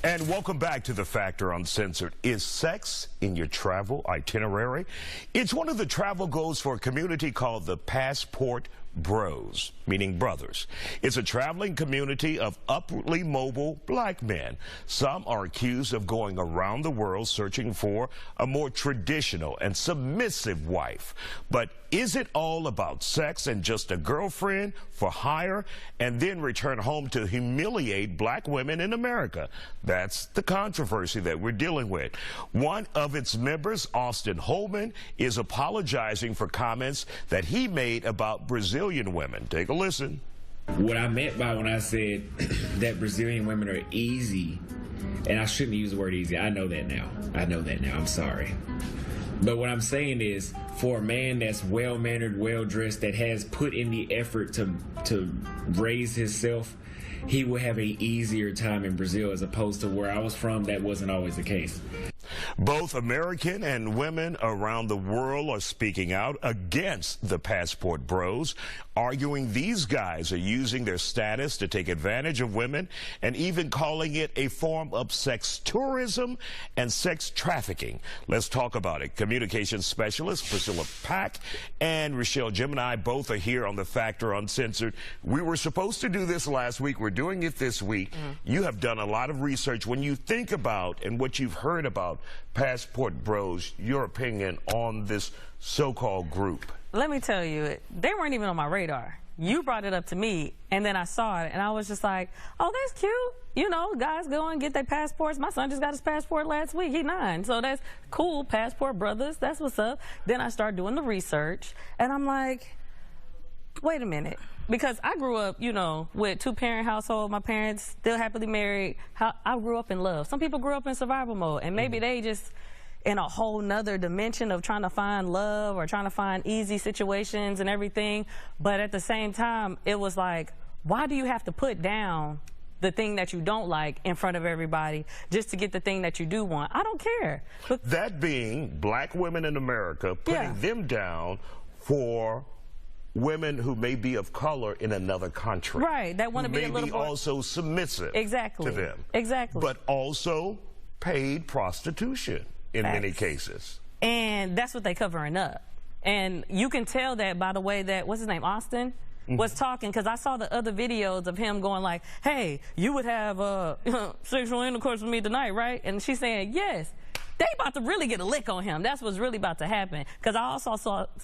And welcome back to The Factor Uncensored. Is sex in your travel itinerary? It's one of the travel goals for a community called the Passport Bros, meaning brothers. It's a traveling community of upwardly mobile black men. Some are accused of going around the world searching for a more traditional and submissive wife. But is it all about sex and just a girlfriend for hire and then return home to humiliate black women in America? That's the controversy that we're dealing with. One of its members, Austin Holman, is apologizing for comments that he made about Brazilian women. Take a listen. What I meant by when I said that Brazilian women are easy, and I shouldn't use the word easy. I know that now. I'm sorry. But what I'm saying is, for a man that's well-mannered, well-dressed, that has put in the effort to raise himself, he will have an easier time in Brazil as opposed to where I was from. That wasn't always the case. Both American and women around the world are speaking out against the Passport Bros, arguing these guys are using their status to take advantage of women and even calling it a form of sex tourism and sex trafficking. Let's talk about it. Communications specialist Priscilla Pack and Rochelle Gemini both are here on The Factor Uncensored. We were supposed to do this last week. We're doing it this week. You have done a lot of research. When you think about and what you've heard about Passport Bros, your opinion on this so-called group? Let me tell you, they weren't even on my radar. You brought it up to me, and then I saw it, and I was just like, oh, that's cute. You know, guys go and get their passports. My son just got his passport last week. He's 9, so that's cool. Passport brothers, that's what's up. Then I started doing the research, and I'm like, wait a minute. Because I grew up, you know, with 2-parent household. My parents still happily married. I grew up in love. Some people grew up in survival mode, and maybe they just in a whole nother dimension of trying to find love or trying to find easy situations and everything. But at the same time, it was like, why do you have to put down the thing that you don't like in front of everybody just to get the thing that you do want? I don't care. But that being black women in America, putting them down for women who may be of color in another country. Right, that want to be a little more also submissive to them. Exactly. But also paid prostitution in many cases. And that's what they're covering up. And you can tell that by the way that, what's his name, Austin, was talking, because I saw the other videos of him going like, hey, you would have sexual intercourse with me tonight, right? And she's saying, yes. They about to really get a lick on him. That's what's really about to happen. Because I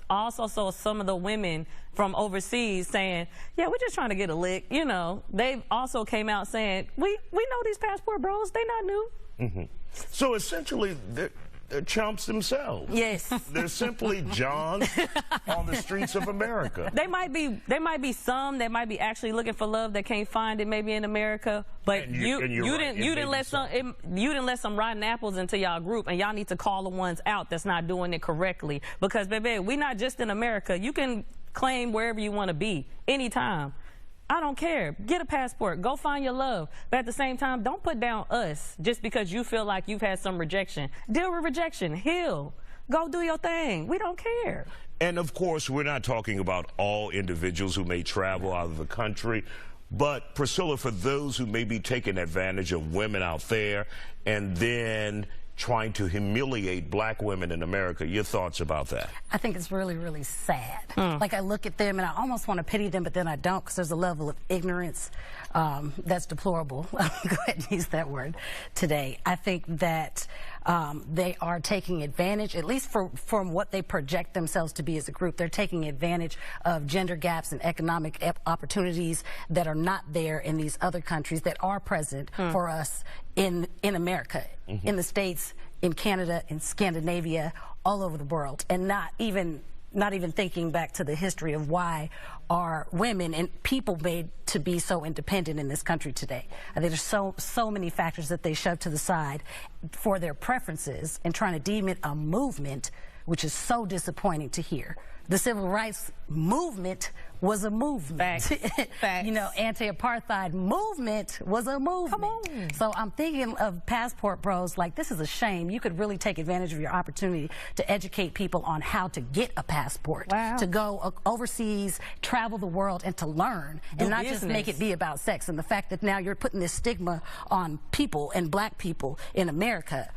also saw some of the women from overseas saying, yeah, we're just trying to get a lick. You know, they also came out saying, we know these Passport Bros. They not new. So essentially, they're chumps themselves. Yes. They're simply Johns on the streets of America. There might be some that might be actually looking for love that can't find it maybe in America, but you didn't let some rotten apples into y'all group, and y'all need to call the ones out that's not doing it correctly. Because baby, we not just in America. You can claim wherever you want to be anytime. I don't care. Get a passport. Go find your love. But at the same time, don't put down us just because you feel like you've had some rejection. Deal with rejection. Heal. Go do your thing. We don't care. And, of course, we're not talking about all individuals who may travel out of the country. But, Priscilla, for those who may be taking advantage of women out there and then trying to humiliate black women in America, your thoughts about that? I think it's really, really sad. Like, I look at them and I almost want to pity them, but then I don't, because there's a level of ignorance that's deplorable. Go ahead and use that word today. I think that they are taking advantage, at least from what they project themselves to be as a group. They're taking advantage of gender gaps and economic opportunities that are not there in these other countries that are present for us in America, in the States, in Canada, in Scandinavia, all over the world, and not even thinking back to the history of why are women and people made to be so independent in this country today. I think there's so many factors that they shove to the side for their preferences and trying to deem it a movement which is so disappointing to hear. The civil rights movement was a movement. Facts. You know, anti-apartheid movement was a movement. Come on. So I'm thinking of passport bros like, this is a shame. You could really take advantage of your opportunity to educate people on how to get a passport, wow. to go overseas, travel the world, and to learn, and not just make it be about sex. And the fact that now you're putting this stigma on people and black people in America,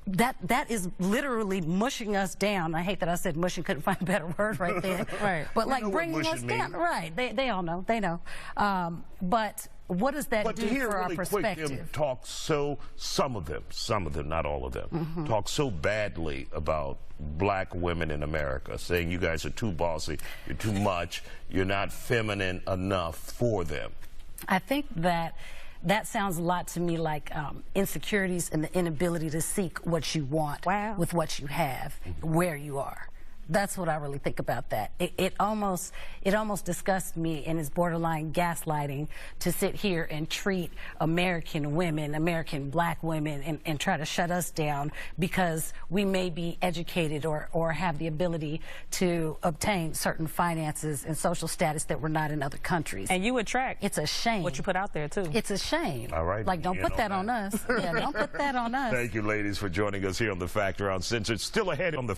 that is literally mushing us down. I hate that I said mushing, couldn't find a better word right there. Right. But We like know what bringing us mushing down. means. Right. They all know. They know. But what does that But do to hear for really our quick perspective? them talk some of them, not all of them, talk so badly about black women in America, saying you guys are too bossy, you're too much, you're not feminine enough for them. I think that sounds a lot to me like insecurities and the inability to seek what you want with what you have, where you are. That's what I really think about that. It almost disgusts me and is borderline gaslighting to sit here and treat American women, American black women, and try to shut us down because we may be educated or have the ability to obtain certain finances and social status that we're not in other countries. And you attract. It's a shame. What you put out there, too. It's a shame. All right. Like, don't put that on us. Yeah, don't put that on us. Thank you, ladies, for joining us here on The Factor Uncensored. Still ahead on the